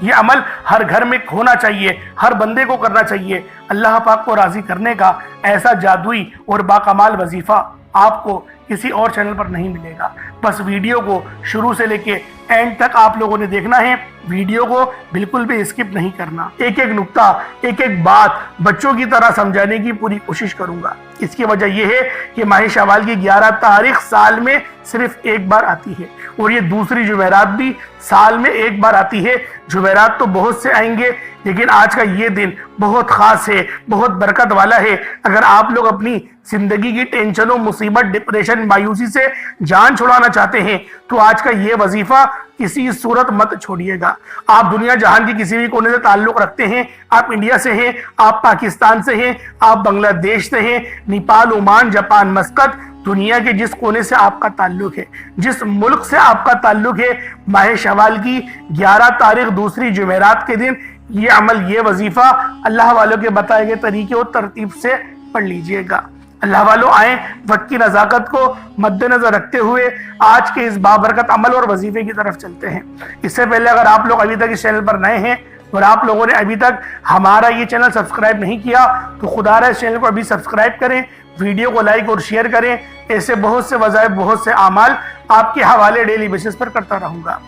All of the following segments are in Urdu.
یہ عمل ہر گھر میں ہونا چاہیے، ہر بندے کو کرنا چاہیے۔ اللہ پاک کو راضی کرنے کا ایسا جادوئی اور باکمال وظیفہ آپ کو کسی اور چینل پر نہیں ملے گا۔ بس ویڈیو کو شروع سے لے کے اینڈ تک آپ لوگوں نے دیکھنا ہے، ویڈیو کو بالکل بھی اسکپ نہیں کرنا۔ ایک ایک نقطہ، ایک ایک بات بچوں کی طرح سمجھانے کی پوری کوشش کروں گا۔ اس کی وجہ یہ ہے کہ ماہ شوال کی 11 تاریخ سال میں صرف ایک بار آتی ہے، اور یہ دوسری جمعرات بھی سال میں ایک بار آتی ہے۔ جمعرات تو بہت سے آئیں گے، لیکن آج کا یہ دن بہت خاص ہے، بہت برکت والا ہے۔ اگر آپ لوگ اپنی زندگی کی ٹینشنوں، مصیبت، ڈپریشن، مایوسی سے جان چھڑانا چاہتے ہیں تو آج کا یہ وظیفہ کسی صورت مت چھوڑیے گا۔ آپ دنیا جہان کی کسی بھی کونے سے تعلق رکھتے ہیں، آپ انڈیا سے ہیں، آپ پاکستان سے ہیں، آپ بنگلہ دیش سے ہیں، نیپال، عمان، جاپان، مسقط، دنیا کے جس کونے سے آپ کا تعلق ہے، جس ملک سے آپ کا تعلق ہے، ماہ شوال کی 11 تاریخ دوسری جمعرات کے دن یہ عمل، یہ وظیفہ اللہ والوں کے بتائے گئے طریقے اور ترتیب سے پڑھ لیجئے گا۔ اللہ والوں آئیں، وقت کی نزاکت کو مد نظر رکھتے ہوئے آج کے اس بابرکت عمل اور وظیفے کی طرف چلتے ہیں۔ اس سے پہلے اگر آپ لوگ ابھی تک اس چینل پر نئے ہیں اور آپ لوگوں نے ابھی تک ہمارا یہ چینل سبسکرائب نہیں کیا تو خدا رہا اس چینل کو ابھی سبسکرائب کریں، ویڈیو کو لائک اور شیئر کریں۔ ایسے بہت سے وظائف، بہت سے اعمال آپ کے حوالے ڈیلی بیسس پر کرتا رہوں گا۔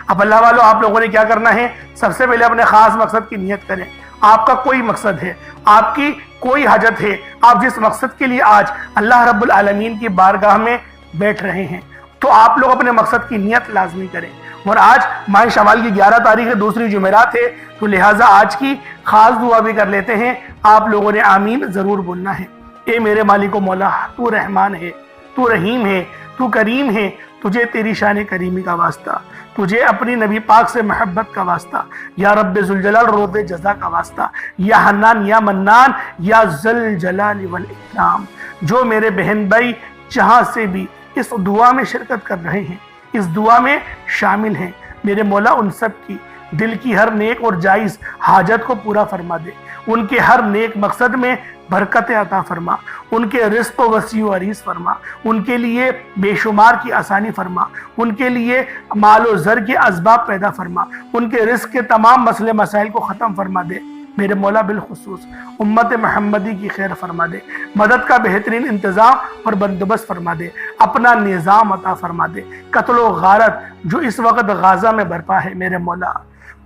اب اللہ والوں آپ لوگوں نے کیا کرنا ہے، سب سے پہلے اپنے خاص مقصد کی نیت کریں۔ آپ کا کوئی مقصد ہے، آپ کی کوئی حاجت ہے، آپ جس مقصد کے لیے آج اللہ رب العالمین کی بارگاہ میں بیٹھ رہے ہیں تو آپ لوگ اپنے مقصد کی نیت لازمی کریں۔ اور آج ماہ شوال کی 11 تاریخ دوسری جمعرات ہے تو لہٰذا آج کی خاص دعا بھی کر لیتے ہیں۔ آپ لوگوں نے آمین ضرور بولنا ہے۔ اے میرے مالک و مولا، تو رحمان ہے، تو رحیم ہے، تو کریم ہے، تجھے تیری شان کریمی کا واسطہ، تجھے اپنی نبی پاک سے محبت کا واسطہ، یا رب ذوالجلال روض جزا کا واسطہ، یا حنان یا منان یا ذوالجلال والاکرام۔ جو میرے بہن بھائی جہاں سے بھی اس دعا میں شرکت کر رہے ہیں، اس دعا میں شامل ہیں، میرے مولا ان سب کی دل کی ہر نیک اور جائز حاجت کو پورا فرما دے، ان کے ہر نیک مقصد میں برکت عطا فرما، ان کے رزق و وسیع و عریض فرما، ان کے لیے بے شمار کی آسانی فرما، ان کے لیے مال و زر کے اسباب پیدا فرما، ان کے رزق کے تمام مسئلے مسائل کو ختم فرما دے۔ میرے مولا بالخصوص امت محمدی کی خیر فرما دے، مدد کا بہترین انتظام اور بندوبست فرما دے، اپنا نظام عطا فرما دے۔ قتل و غارت جو اس وقت غازہ میں برپا ہے، میرے مولا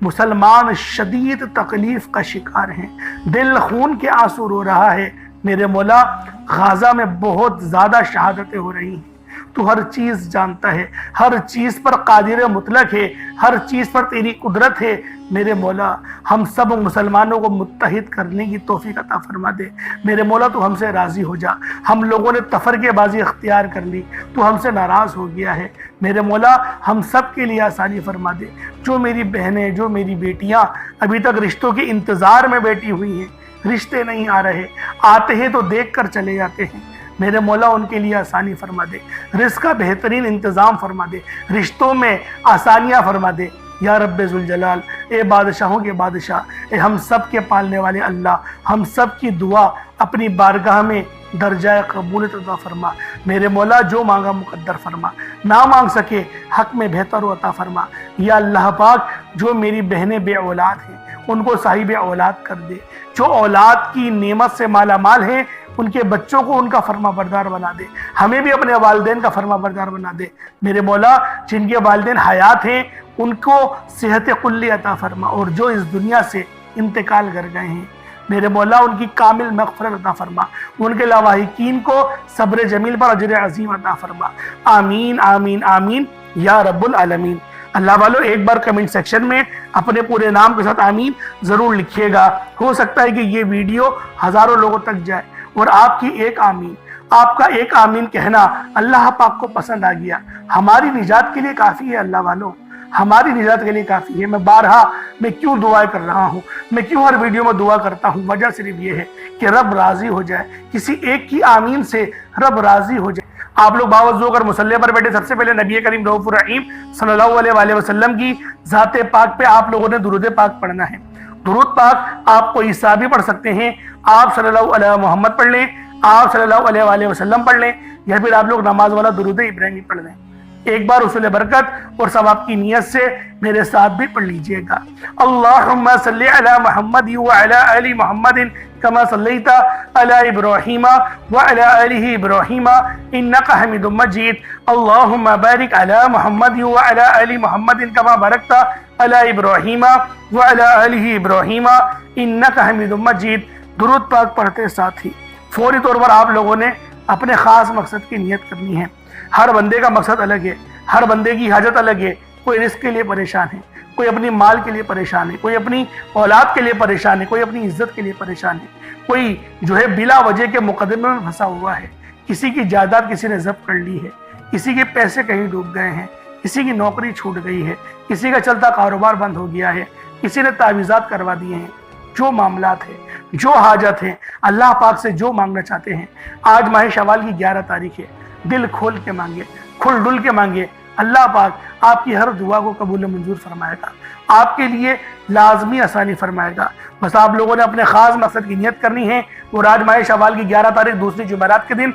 مسلمان شدید تکلیف کا شکار ہیں، دل خون کے آنسو رو رہا ہے، میرے مولا غازہ میں بہت زیادہ شہادتیں ہو رہی ہیں۔ تو ہر چیز جانتا ہے، ہر چیز پر قادر مطلق ہے، ہر چیز پر تیری قدرت ہے، میرے مولا ہم سب مسلمانوں کو متحد کرنے کی توفیق عطا فرما دے۔ میرے مولا تو ہم سے راضی ہو جا، ہم لوگوں نے تفرقے بازی اختیار کر لی، تو ہم سے ناراض ہو گیا ہے، میرے مولا ہم سب کے لیے آسانی فرما دے۔ جو میری بہنیں، جو میری بیٹیاں ابھی تک رشتوں کے انتظار میں بیٹھی ہوئی ہیں، رشتے نہیں آ رہے، آتے ہیں تو دیکھ کر چلے جاتے ہیں، میرے مولا ان کے لیے آسانی فرما دے، رزق کا بہترین انتظام فرما دے، رشتوں میں آسانیاں فرما دے، یا رب ذوالجلال، اے بادشاہوں کے بادشاہ، اے ہم سب کے پالنے والے اللہ، ہم سب کی دعا اپنی بارگاہ میں درجہ قبولیت عطا فرما۔ میرے مولا جو مانگا مقدر فرما، نہ مانگ سکے حق میں بہتر و عطا فرما۔ یا اللہ پاک جو میری بہنیں بے اولاد ہیں ان کو صاحب اولاد کر دے، جو اولاد کی نعمت سے مالا مال ہیں ان کے بچوں کو ان کا فرما بردار بنا دے، ہمیں بھی اپنے والدین کا فرما بردار بنا دے۔ میرے مولا جن کے والدین حیات ہیں ان کو صحت کلی عطا فرما، اور جو اس دنیا سے انتقال کر گئے ہیں میرے مولا ان کی کامل مغفرت عطا فرما، ان کے لاواحقین کو صبر جمیل پر اجر عظیم عطا فرما۔ آمین آمین آمین یا رب العالمین۔ اللہ والو ایک بار کمنٹ سیکشن میں اپنے پورے نام کے ساتھ آمین ضرور لکھیے گا، ہو سکتا ہے کہ یہ ویڈیو ہزاروں لوگوں تک جائے اور آپ کی ایک آمین، آپ کا ایک آمین کہنا اللہ پاک کو پسند آ گیا، ہماری نجات کے لیے کافی ہے۔ اللہ والوں ہماری نجات کے لیے کافی ہے۔ میں کیوں دعائیں کر رہا ہوں، میں کیوں ہر ویڈیو میں دعا کرتا ہوں، وجہ صرف یہ ہے کہ رب راضی ہو جائے، کسی ایک کی آمین سے رب راضی ہو جائے۔ آپ لوگ باوضو اگر مصلی پر بیٹھے سب سے پہلے نبی کریم رؤوف الرحیم صلی اللہ علیہ وآلہ وسلم کی ذات پاک پہ آپ لوگوں نے درود پاک پڑھنا ہے۔ درود پاک آپ کو عیسیٰ بھی پڑھ سکتے ہیں، آپ صلی اللہ علیہ محمد پڑھ لیں، آپ صلی اللہ علیہ وآلہ وسلم پڑھ لیں، یا پھر آپ لوگ نماز والا درود ابراہیمی پڑھ لیں۔ ایک بار اصول برکت اور ثواب کی نیت سے میرے ساتھ بھی پڑھ لیجئے گا۔ اللہم صلی علی محمد وعلی آل محمد کما صلیت علی ابراہیم وعلی آل ابراہیم انک حمید مجید۔ اللہم بارک علی محمد وعلی آل محمد کما بارکت علی ابراہیم وعلی آل ابراہیم انک حمید مجید۔ درود پاک پڑھتے ساتھ ہی فوری طور پر آپ لوگوں نے اپنے خاص مقصد کی نیت کرنی ہے۔ ہر بندے کا مقصد الگ ہے، ہر بندے کی حاجت الگ ہے۔ کوئی رزق کے لیے پریشان ہے، کوئی اپنی مال کے لیے پریشان ہے، کوئی اپنی اولاد کے لیے پریشان ہے، کوئی اپنی عزت کے لیے پریشان ہے، کوئی جو ہے بلا وجہ کے مقدمے میں پھنسا ہوا ہے، کسی کی جائیداد کسی نے ضبط کر لی ہے، کسی کے پیسے کہیں ڈوب گئے ہیں، کسی کی نوکری چھوٹ گئی ہے، کسی کا چلتا کاروبار بند ہو گیا ہے، کسی نے تعویذات کروا دیے ہیں۔ جو معاملات ہیں، جو حاجت ہیں، اللہ پاک سے جو مانگنا چاہتے ہیں، آج ماہ شوال کی 11 تاریخ ہے، دل کھول کے مانگے، کھل ڈل کے مانگے، اللہ پاک آپ کی ہر دعا کو قبول منظور فرمائے گا، آپ کے لیے لازمی آسانی فرمائے گا۔ بس آپ لوگوں نے اپنے خاص مقصد کی نیت کرنی ہے، اور آج ماہ شوال کی 11 تاریخ دوسری جمعرات کے دن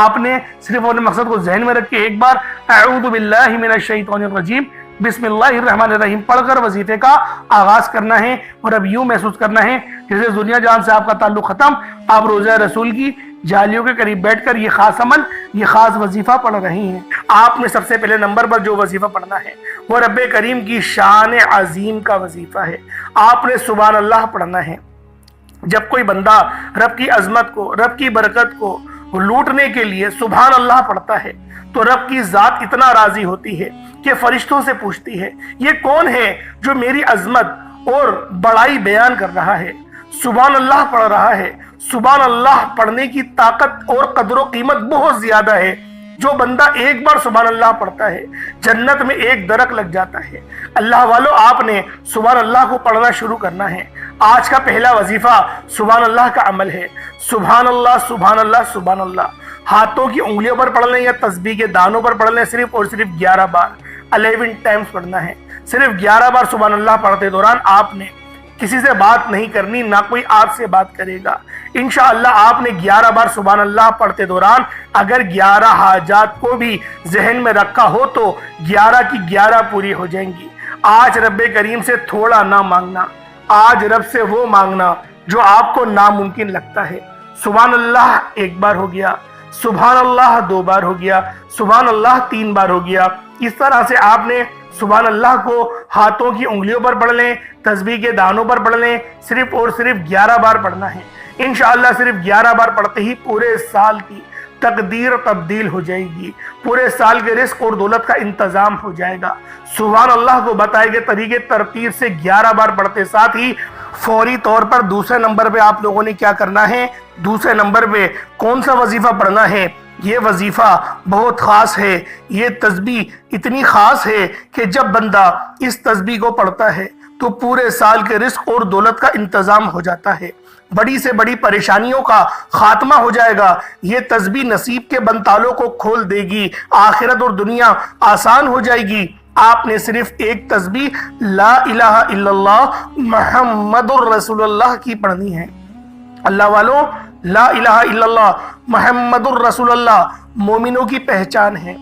آپ نے صرف اپنے مقصد کو ذہن میں رکھ کے ایک بار اعوذ باللہ من الشیطان الرجیم بسم اللہ الرحمن الرحیم پڑھ کر وظیفے کا آغاز کرنا ہے، اور اب یوں محسوس کرنا ہے جیسے دنیا جان سے آپ کا تعلق ختم، آپ روزہ رسول کی جالیوں کے قریب بیٹھ کر یہ خاص عمل، یہ خاص وظیفہ پڑھ رہی ہیں۔ آپ نے سب سے پہلے نمبر پر جو وظیفہ پڑھنا ہے وہ رب کریم کی شان عظیم کا وظیفہ ہے۔ آپ نے سبحان اللہ پڑھنا ہے۔ جب کوئی بندہ رب کی عظمت کو، رب کی برکت کو لوٹنے کے لیے سبحان اللہ پڑھتا ہے تو رب کی ذات اتنا راضی ہوتی ہے کہ فرشتوں سے پوچھتی ہے یہ کون ہے جو میری عظمت اور بڑائی بیان کر رہا ہے، سبحان اللہ پڑھ رہا ہے۔ سبحان اللہ پڑھنے کی طاقت اور قدر و قیمت بہت زیادہ ہے۔ جو بندہ ایک بار سبحان اللہ پڑھتا ہے جنت میں ایک درخت لگ جاتا ہے۔ اللہ والو آپ نے سبحان اللہ کو پڑھنا شروع کرنا ہے۔ آج کا پہلا وظیفہ سبحان اللہ کا عمل ہے۔ سبحان اللہ سبحان اللہ سبحان اللہ ہاتھوں کی انگلیوں پر پڑھ لیں یا تسبیح کے دانوں پر پڑھ لیں، صرف اور صرف 11 بار 11 ٹائمز پڑھنا ہے۔ صرف 11 بار سبحان اللہ پڑھتے دوران آپ نے کسی سے بات نہیں کرنی، نہ کوئی آپ سے بات کرے گا۔ انشاءاللہ آپ نے 11 بار سبحان اللہ پڑھتے دوران اگر 11 حاجات کو بھی ذہن میں رکھا ہو تو 11 کی 11 پوری ہو جائیں گی۔ آج رب کریم سے تھوڑا نہ مانگنا، آج رب سے وہ مانگنا جو آپ کو ناممکن لگتا ہے۔ سبحان اللہ 1 بار ہو گیا، سبحان اللہ 2 بار ہو گیا، سبحان اللہ 3 بار ہو گیا۔ اس طرح سے آپ نے سبحان اللہ کو ہاتھوں کی انگلیوں پر پڑھ لیں، تسبیح کے دانوں پر پڑھ لیں، صرف اور صرف 11 بار پڑھنا ہے۔ انشاءاللہ صرف 11 بار پڑھتے ہی پورے سال کی تقدیر تبدیل ہو جائے گی، پورے سال کے رزق اور دولت کا انتظام ہو جائے گا۔ سبحان اللہ کو بتائے گئے طریقے ترتیب سے 11 بار پڑھتے ساتھ ہی فوری طور پر دوسرے نمبر پہ آپ لوگوں نے کیا کرنا ہے، دوسرے نمبر پہ کون سا وظیفہ پڑھنا ہے۔ یہ وظیفہ بہت خاص ہے، یہ تسبیح اتنی خاص ہے کہ جب بندہ اس تسبیح کو پڑھتا ہے تو پورے سال کے رزق اور دولت کا انتظام ہو جاتا ہے، بڑی سے بڑی پریشانیوں کا خاتمہ ہو جائے گا۔ یہ تسبیح نصیب کے بندتالوں کو کھول دے گی، آخرت اور دنیا آسان ہو جائے گی۔ آپ نے صرف ایک تسبیح لا الہ الا اللہ محمد الرسول اللہ کی پڑھنی ہے۔ اللہ والوں، لا الہ الا اللہ محمد الرسول اللہ مومنوں کی پہچان ہے۔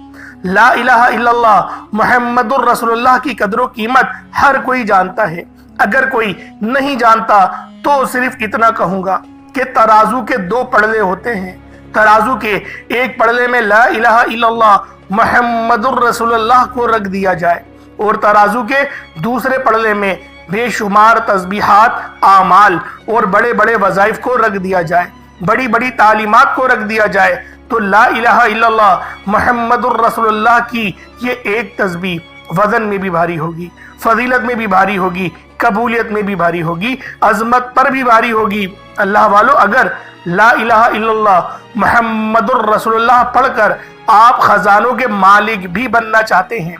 لا الہ الا اللہ محمد الرسول اللہ کی قدر و قیمت ہر کوئی جانتا ہے۔ اگر کوئی نہیں جانتا تو صرف اتنا کہوں گا کہ ترازو کے 2 پڑلے ہوتے ہیں۔ ترازو کے ایک پڑلے میں لا الہ الا اللہ محمد الرسول اللہ کو رکھ دیا جائے، اور ترازو کے دوسرے پڑلے میں بے شمار تسبیحات، اعمال اور بڑے بڑے وظائف کو رکھ دیا جائے، بڑی بڑی تعلیمات کو رکھ دیا جائے، تو لا الہ الا اللہ محمد الرسول اللہ کی یہ ایک تسبیح وزن میں بھی بھاری ہوگی، فضیلت میں بھی بھاری ہوگی، قبولیت میں بھی بھاری ہوگی، عظمت پر بھی بھاری ہوگی۔ اللہ والو، اگر لا الہ الا اللہ محمد الرسول اللہ پڑھ کر آپ خزانوں کے مالک بھی بننا چاہتے ہیں،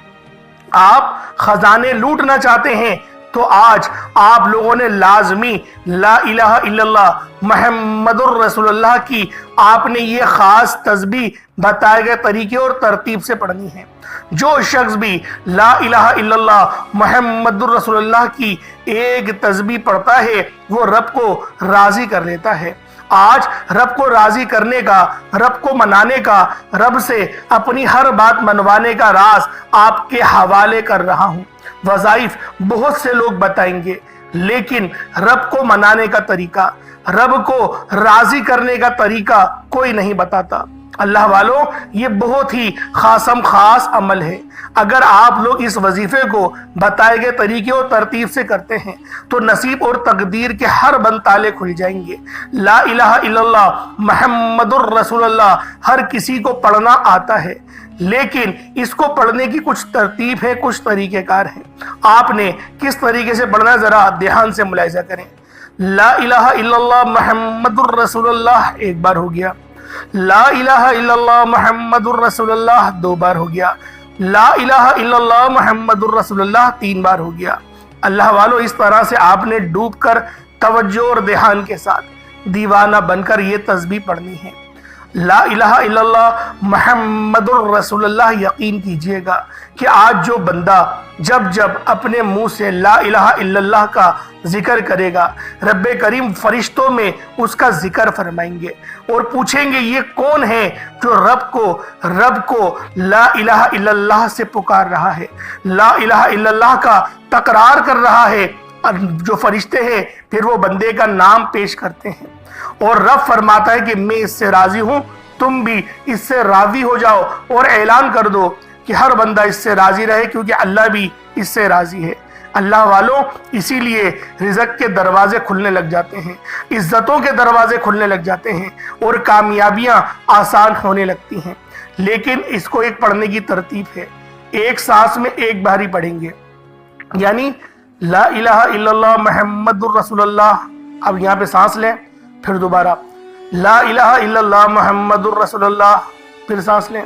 آپ خزانے لوٹنا چاہتے ہیں، تو آج آپ لوگوں نے لازمی لا الہ الا اللہ محمد الرسول اللہ کی آپ نے یہ خاص تسبیح بتائے گئے طریقے اور ترتیب سے پڑھنی ہے۔ جو شخص بھی لا الہ الا اللہ محمد الرسول اللہ کی ایک تسبیح پڑھتا ہے وہ رب کو راضی کر لیتا ہے۔ آج رب کو راضی کرنے کا، رب کو منانے کا، رب سے اپنی ہر بات منوانے کا راز آپ کے حوالے کر رہا ہوں۔ وظائف بہت سے لوگ بتائیں گے، لیکن رب کو منانے کا طریقہ، رب کو راضی کرنے کا طریقہ کوئی نہیں بتاتا۔ اللہ والوں، یہ بہت ہی خاص عمل ہے۔ اگر آپ لوگ اس وظیفے کو بتائے گئے طریقے اور ترتیب سے کرتے ہیں تو نصیب اور تقدیر کے ہر بند تالے کھل جائیں گے۔ لا الہ الا اللہ محمد الرسول اللہ ہر کسی کو پڑھنا آتا ہے، لیکن اس کو پڑھنے کی کچھ ترتیب ہے، کچھ طریقہ کار ہے۔ آپ نے کس طریقے سے پڑھنا ہے ذرا دھیان سے ملاحظہ کریں۔ لا الہ الا اللہ محمد الرسول اللہ ایک بار ہو گیا، لا الہ الا اللہ محمد الرسول اللہ دو بار ہو گیا، لا الہ الا اللہ محمد الرسول اللہ تین بار ہو گیا۔ اللہ والو، اس طرح سے آپ نے ڈوب کر توجہ اور دھیان کے ساتھ دیوانہ بن کر یہ تسبیح پڑھنی ہے۔ لا الہ الا اللہ محمد الرسول اللہ، یقین کیجئے گا کہ آج جو بندہ جب اپنے منہ سے لا الہ الا اللہ کا ذکر کرے گا، رب کریم فرشتوں میں اس کا ذکر فرمائیں گے اور پوچھیں گے یہ کون ہے جو رب کو لا الہ الا اللہ سے پکار رہا ہے، لا الہ الا اللہ کا تقرار کر رہا ہے۔ جو فرشتے ہیں پھر وہ بندے کا نام پیش کرتے ہیں اور رب فرماتا ہے کہ میں اس سے راضی ہوں، تم بھی اس سے راضی ہو جاؤ اور اعلان کر دو کہ ہر بندہ اس سے راضی رہے، کیونکہ اللہ بھی اس سے راضی ہے۔ اللہ والوں، اسی لیے رزق کے دروازے کھلنے لگ جاتے ہیں، عزتوں کے دروازے کھلنے لگ جاتے ہیں اور کامیابیاں آسان ہونے لگتی ہیں۔ لیکن اس کو ایک پڑھنے کی ترتیب ہے، ایک سانس میں ایک بار ہی پڑھیں گے، یعنی لا الہ الا اللہ محمد الرسول اللہ، اب یہاں پہ سانس لیں، پھر دوبارہ لا الہ الا اللہ محمد الرسول اللہ، پھر سانس لیں،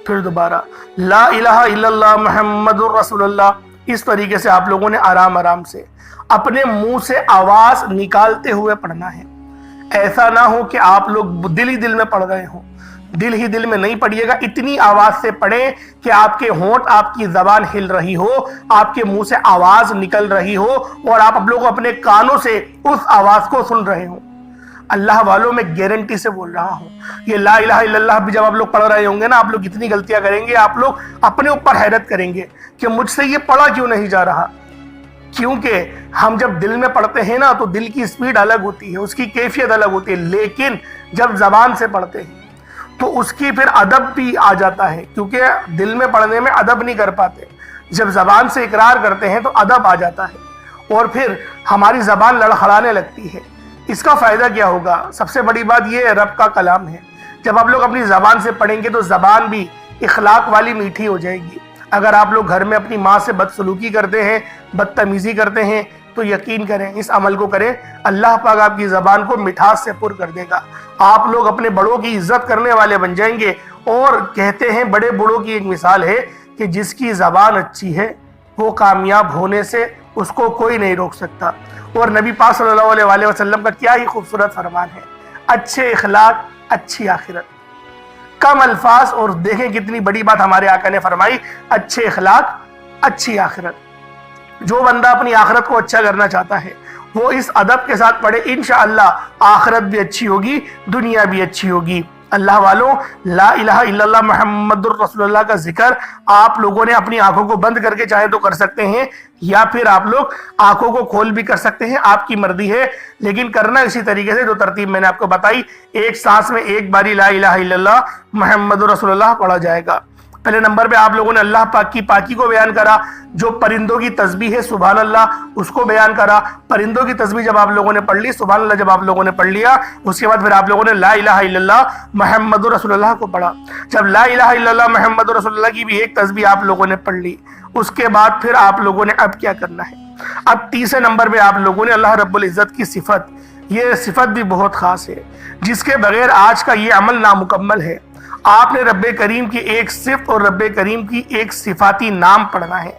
پھر دوبارہ لا الہ الا اللہ محمد الرسول اللہ۔ اس طریقے سے آپ لوگوں نے آرام سے اپنے منہ سے آواز نکالتے ہوئے پڑھنا ہے۔ ایسا نہ ہو کہ آپ لوگ دل ہی دل میں پڑھ رہے ہوں، دل ہی دل میں نہیں پڑھیے گا، اتنی آواز سے پڑھیں کہ آپ کے ہونٹ، آپ کی زبان ہل رہی ہو، آپ کے منہ سے آواز نکل رہی ہو اور آپ لوگ اپنے کانوں سے اس آواز کو سن رہے ہوں۔ اللہ والوں، میں گارنٹی سے بول رہا ہوں، یہ لا الہ الا اللہ بھی جب آپ لوگ پڑھ رہے ہوں گے نا، آپ لوگ اتنی غلطیاں کریں گے، آپ لوگ اپنے اوپر حیرت کریں گے کہ مجھ سے یہ پڑھا کیوں نہیں جا رہا۔ کیونکہ ہم جب دل میں پڑھتے ہیں نا تو دل کی سپیڈ الگ ہوتی ہے، اس کی کیفیت الگ ہوتی ہے، لیکن جب زبان سے پڑھتے ہیں تو اس کی پھر ادب بھی آ جاتا ہے، کیونکہ دل میں پڑھنے میں ادب نہیں کر پاتے، جب زبان سے اقرار کرتے ہیں تو ادب آ جاتا ہے اور پھر ہماری زبان لڑکھڑانے لگتی ہے۔ اس کا فائدہ کیا ہوگا؟ سب سے بڑی بات یہ ہے، رب کا کلام ہے، جب آپ لوگ اپنی زبان سے پڑھیں گے تو زبان بھی اخلاق والی میٹھی ہو جائے گی۔ اگر آپ لوگ گھر میں اپنی ماں سے بدسلوکی کرتے ہیں، بدتمیزی کرتے ہیں، تو یقین کریں، اس عمل کو کریں، اللہ پاک آپ کی زبان کو مٹھاس سے پر کر دے گا۔ آپ لوگ اپنے بڑوں کی عزت کرنے والے بن جائیں گے، اور کہتے ہیں بڑے بڑوں کی ایک مثال ہے کہ جس کی زبان اچھی ہے وہ کامیاب ہونے سے اس کو کوئی نہیں روک سکتا۔ اور نبی پاک صلی اللہ علیہ وسلم کا کیا ہی خوبصورت فرمان ہے، اچھے اخلاق اچھی آخرت۔ کم الفاظ اور دیکھیں کتنی بڑی بات ہمارے آقا نے فرمائی، اچھے اخلاق اچھی آخرت۔ جو بندہ اپنی آخرت کو اچھا کرنا چاہتا ہے وہ اس ادب کے ساتھ پڑھے، انشاءاللہ آخرت بھی اچھی ہوگی، دنیا بھی اچھی ہوگی۔ اللہ والوں، لا الہ الا اللہ محمد الرسول اللہ کا ذکر آپ لوگوں نے اپنی آنکھوں کو بند کر کے چاہے تو کر سکتے ہیں، یا پھر آپ لوگ آنکھوں کو کھول بھی کر سکتے ہیں، آپ کی مرضی ہے، لیکن کرنا اسی طریقے سے جو ترتیب میں نے آپ کو بتائی۔ ایک سانس میں ایک باری لا الہ الا اللہ محمد رسول اللہ پڑھا جائے گا۔ پہلے نمبر پہ آپ لوگوں نے اللہ پاک کی پاکی کو بیان کرا، جو پرندوں کی تسبیح ہے سبحان اللہ اس کو بیان کرا۔ پرندوں کی تسبیح جب آپ لوگوں نے پڑھ لی، سبحان اللہ جب آپ لوگوں نے پڑھ لیا، اس کے بعد پھر آپ لوگوں نے لا الہ الا اللہ محمد رسول اللہ کو پڑھا۔ جب لا الہ الا اللہ محمد رسول اللہ کی بھی ایک تسبیح آپ لوگوں نے پڑھ لی، اس کے بعد پھر آپ لوگوں نے اب کیا کرنا ہے؟ اب تیسرے نمبر پہ آپ لوگوں نے اللہ رب العزت کی صفت، یہ صفت بھی بہت خاص ہے جس کے بغیر آج کا یہ عمل نامکمل ہے۔ آپ نے رب کریم کی ایک صفت اور رب کریم کی ایک صفاتی نام پڑھنا ہے،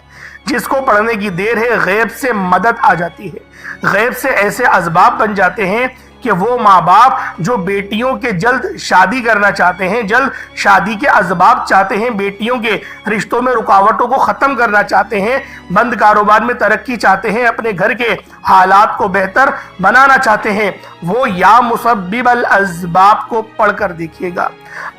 جس کو پڑھنے کی دیر ہے غیب سے مدد آ جاتی ہے، غیب سے ایسے اسباب بن جاتے ہیں کہ وہ ماں باپ جو بیٹیوں کے جلد شادی کرنا چاہتے ہیں، جلد شادی کے اسباب چاہتے ہیں، بیٹیوں کے رشتوں میں رکاوٹوں کو ختم کرنا چاہتے ہیں، بند کاروبار میں ترقی چاہتے ہیں، اپنے گھر کے حالات کو بہتر بنانا چاہتے ہیں، وہ یا مسبب الاسباب کو پڑھ کر دیکھیے گا۔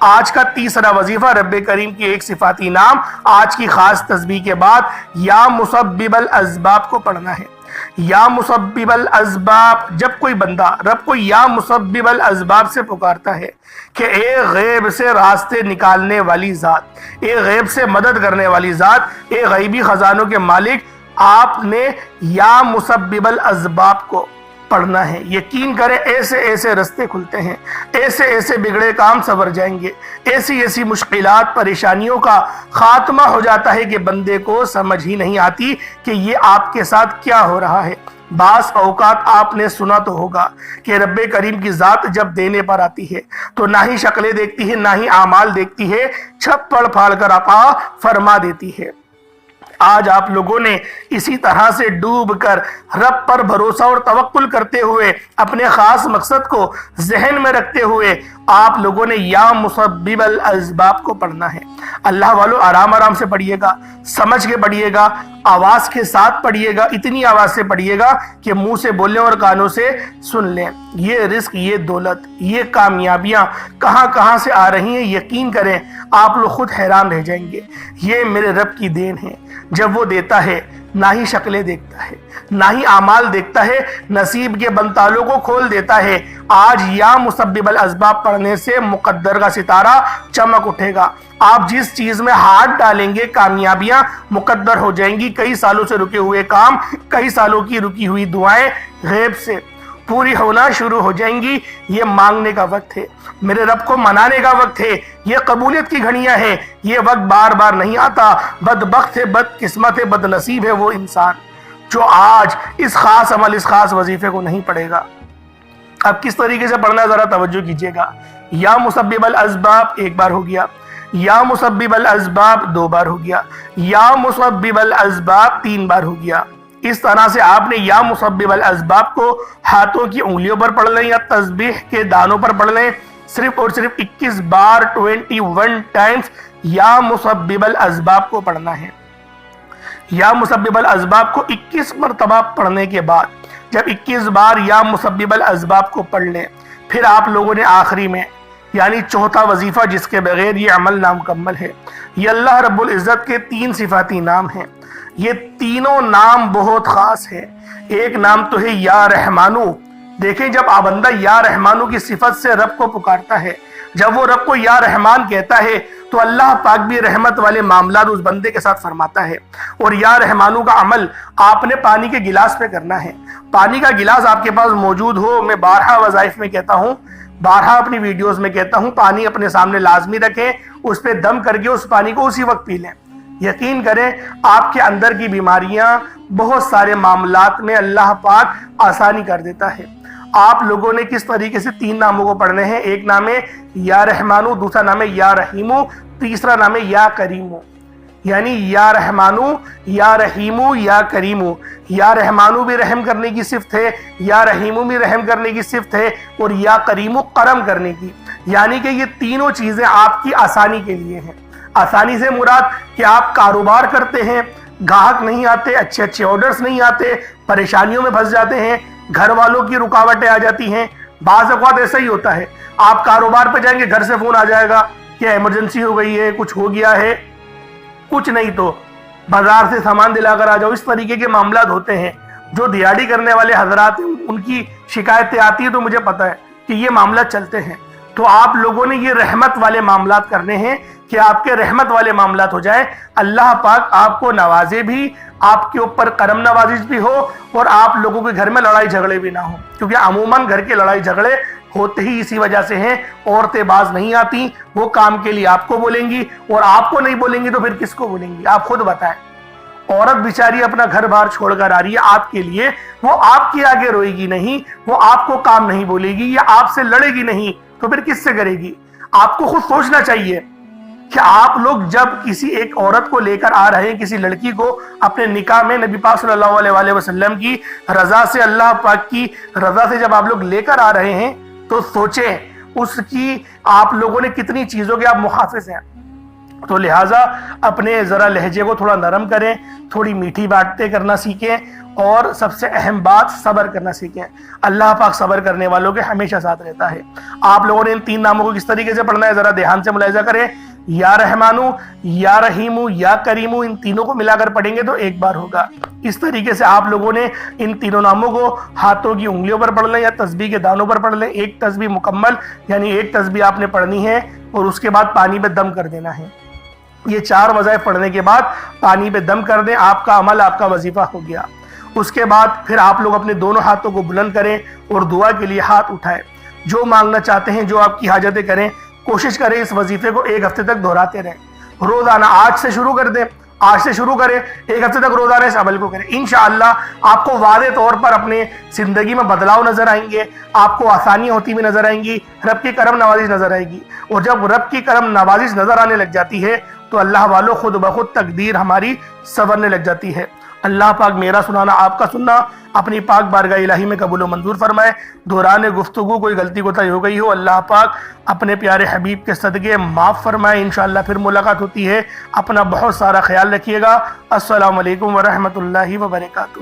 آج کا تیسرا وظیفہ رب کریم کی ایک صفاتی نام آج کی خاص تسبیح کے بعد یا مسبب الاسباب کو پڑھنا ہے۔ یا مسبب الاسباب، جب کوئی بندہ رب کو یا مسبب الاسباب سے پکارتا ہے کہ اے غیب سے راستے نکالنے والی ذات، اے غیب سے مدد کرنے والی ذات، اے غیبی خزانوں کے مالک، آپ نے یا مسبب الاسباب کو پڑھنا ہے۔ یقین کریں ایسے ایسے رستے کھلتے ہیں، ایسے ایسے بگڑے کام سنور جائیں گے، ایسی ایسی مشکلات پریشانیوں کا خاتمہ ہو جاتا ہے کہ بندے کو سمجھ ہی نہیں آتی کہ یہ آپ کے ساتھ کیا ہو رہا ہے۔ بعض اوقات آپ نے سنا تو ہوگا کہ رب کریم کی ذات جب دینے پر آتی ہے تو نہ ہی شکلیں دیکھتی ہے، نہ ہی اعمال دیکھتی ہے، چھپڑ پھاڑ کر عطا فرما دیتی ہے۔ آج آپ لوگوں نے اسی طرح سے ڈوب کر رب پر بھروسہ اور توکل کرتے ہوئے اپنے خاص مقصد کو ذہن میں رکھتے ہوئے آپ لوگوں نے یا مسبب الاسباب کو پڑھنا ہے۔ اللہ والو آرام آرام سے پڑھیے گا، سمجھ کے پڑھیے گا، آواز کے ساتھ پڑھیے گا، اتنی آواز سے پڑھیے گا کہ منہ سے بولیں اور کانوں سے سن لیں۔ یہ رزق، یہ دولت، یہ کامیابیاں کہاں کہاں سے آ رہی ہیں، یقین کریں آپ لوگ خود حیران رہ جائیں گے۔ یہ میرے رب کی دین ہے۔ جب وہ دیتا ہے نہ ہی شکلیں دیکھتا ہے، نہ ہی اعمال دیکھتا ہے، نصیب کے بنتالوں کو کھول دیتا ہے۔ آج یا مسبب الاسباب پڑھنے سے مقدر کا ستارہ چمک اٹھے گا۔ آپ جس چیز میں ہاتھ ڈالیں گے کامیابیاں مقدر ہو جائیں گی۔ کئی سالوں سے رکے ہوئے کام، کئی سالوں کی رکی ہوئی دعائیں غیب سے پوری ہونا شروع ہو جائیں گی۔ یہ مانگنے کا وقت ہے، میرے رب کو منانے کا وقت ہے، یہ قبولیت کی گھڑیاں ہیں۔ یہ وقت بار بار نہیں آتا۔ بدبخت ہے، بد قسمت ہے، بد نصیب ہے وہ انسان جو آج اس خاص عمل، اس خاص وظیفے کو نہیں پڑھے گا۔ اب کس طریقے سے پڑھنا ہے ذرا توجہ کیجئے گا۔ یا مسبب الاسباب ایک بار ہو گیا، یا مسبب الاسباب دو بار ہو گیا، یا مسبب الاسباب تین بار ہو گیا۔ اس طرح سے آپ نے یا مسبب الاسباب کو ہاتھوں کی انگلیوں پر پڑھ لیں یا تسبیح کے دانوں پر پڑھ لیں۔ صرف اور صرف 21 بار 21 ٹائمز یا مسبب الاسباب کو پڑھنا ہے۔ یا مسبب الاسباب کو 21 مرتبہ پڑھنے کے بعد جب 21 بار یا مسبب الاسباب کو پڑھ لیں، پھر آپ لوگوں نے آخری میں یعنی چوتھا وظیفہ جس کے بغیر یہ عمل نامکمل ہے۔ یہ اللہ رب العزت کے 3 صفاتی نام ہیں۔ یہ تینوں نام بہت خاص ہیں۔ ایک نام تو ہے یا رحمانو۔ دیکھیں جب بندہ یا رحمانو کی صفت سے رب کو پکارتا ہے، جب وہ رب کو یا رحمان کہتا ہے تو اللہ پاک بھی رحمت والے معاملات اس بندے کے ساتھ فرماتا ہے۔ اور یا رحمانو کا عمل آپ نے پانی کے گلاس پہ کرنا ہے۔ پانی کا گلاس آپ کے پاس موجود ہو، میں بارہا وظائف میں کہتا ہوں، بارہا اپنی ویڈیوز میں کہتا ہوں، پانی اپنے سامنے لازمی رکھیں، اس پہ دم کر کے اس پانی کو اسی وقت پی لیں۔ یقین کریں آپ کے اندر کی بیماریاں، بہت سارے معاملات میں اللہ پاک آسانی کر دیتا ہے۔ آپ لوگوں نے کس طریقے سے 3 ناموں کو پڑھنے ہیں۔ ایک نام ہے یا رحمانو، دوسرا نام ہے یا رحیمو، تیسرا نام ہے یا کریمو۔ یعنی یا رحمانو، یا رحیمو، یا کریمو۔ یا رحمانو بھی رحم کرنے کی صفت ہے، یا رحیمو بھی رحم کرنے کی صفت ہے، اور یا کریمو کرم کرنے کی۔ یعنی کہ یہ تینوں چیزیں آپ کی آسانی کے لیے ہیں۔ آسانی سے مراد کہ آپ کاروبار کرتے ہیں، گاہک نہیں آتے، اچھے اچھے آرڈرز نہیں آتے، پریشانیوں میں پھنس جاتے ہیں، گھر والوں کی رکاوٹیں آ جاتی ہیں۔ بعض اوقات ایسا ہی ہوتا ہے، آپ کاروبار پہ جائیں گے، گھر سے فون آ جائے گا کہ ایمرجنسی ہو گئی ہے، کچھ ہو گیا ہے، کچھ نہیں تو بازار سے سامان دلا کر آ جاؤ۔ اس طریقے کے معاملات ہوتے ہیں۔ جو دیہڑی کرنے والے حضرات ہیں ان کی شکایتیں آتی ہیں تو مجھے پتا ہے کہ یہ معاملات چلتے ہیں۔ تو آپ لوگوں نے یہ رحمت والے معاملات کرنے ہیں کہ آپ کے رحمت والے معاملات ہو جائیں، اللہ پاک آپ کو نوازے بھی، آپ کے اوپر کرم نوازش بھی ہو، اور آپ لوگوں کے گھر میں لڑائی جھگڑے بھی نہ ہوں۔ کیونکہ عموماً گھر کے لڑائی جھگڑے ہوتے ہی اسی وجہ سے ہیں، عورتیں باز نہیں آتی، وہ کام کے لیے آپ کو بولیں گی، اور آپ کو نہیں بولیں گی تو پھر کس کو بولیں گی؟ آپ خود بتائیں۔ عورت بیچاری اپنا گھر بار چھوڑ کر آ رہی ہے آپ کے لیے، وہ آپ کے آگے روئے گی نہیں، وہ آپ کو کام نہیں بولے گی، یا آپ سے لڑے گی نہیں، تو پھر کس سے کرے گی؟ آپ کو خود سوچنا چاہیے کہ آپ لوگ جب کسی ایک عورت کو لے کر آ رہے ہیں، کسی لڑکی کو اپنے نکاح میں نبی پاک صلی اللہ علیہ وآلہ وسلم کی رضا سے، اللہ پاک کی رضا سے جب آپ لوگ لے کر آ رہے ہیں تو سوچیں اس کی آپ لوگوں نے کتنی چیزوں کے آپ محافظ ہیں۔ تو لہٰذا اپنے ذرا لہجے کو تھوڑا نرم کریں، تھوڑی میٹھی باتیں کرنا سیکھیں، اور سب سے اہم بات صبر کرنا سیکھیں۔ اللہ پاک صبر کرنے والوں کے ہمیشہ ساتھ رہتا ہے۔ آپ لوگوں نے ان 3 ناموں کو کس طریقے سے پڑھنا ہے ذرا دھیان سے ملاحظہ کریں۔ یا رحمانو، یا رحیمو، یا کریمو، ان تینوں کو ملا کر پڑھیں گے تو ایک بار ہوگا۔ اس طریقے سے آپ لوگوں نے ان تینوں ناموں کو ہاتھوں کی انگلیوں پر پڑھ لیں یا تسبیح کے دانوں پر پڑھ لیں۔ ایک تسبیح مکمل یعنی ایک تسبیح آپ نے پڑھنی ہے اور اس کے بعد پانی پہ دم کر دینا ہے۔ یہ 4 وظائف پڑھنے کے بعد پانی پہ دم کر دیں، آپ کا عمل، آپ کا وظیفہ ہو گیا۔ اس کے بعد پھر آپ لوگ اپنے دونوں ہاتھوں کو بلند کریں اور دعا کے لیے ہاتھ اٹھائیں۔ جو مانگنا چاہتے ہیں، جو آپ کی حاجتیں کریں، کوشش کریں اس وظیفے کو 1 ہفتے تک دہراتے رہیں۔ روزانہ آج سے شروع کر دیں، آج سے شروع کریں، 1 ہفتے تک روزانہ اس عمل کو کریں۔ انشاءاللہ آپ کو واضح طور پر اپنے زندگی میں بدلاؤ نظر آئیں گے، آپ کو آسانیاں ہوتی ہوئی نظر آئیں گی، رب کی کرم نوازش نظر آئے گی۔ اور جب رب کی کرم نوازش نظر آنے لگ جاتی ہے تو اللہ والوں خود بخود تقدیر ہماری سنورنے لگ جاتی ہے۔ اللہ پاک میرا سنانا، آپ کا سننا اپنی پاک بارگاہ الہی میں قبول و منظور فرمائے۔ دوران گفتگو کوئی غلطی کوتاہی ہو گئی ہو، اللہ پاک اپنے پیارے حبیب کے صدقے معاف فرمائے۔ انشاءاللہ پھر ملاقات ہوتی ہے۔ اپنا بہت سارا خیال رکھیے گا۔ السلام علیکم ورحمۃ اللہ وبرکاتہ۔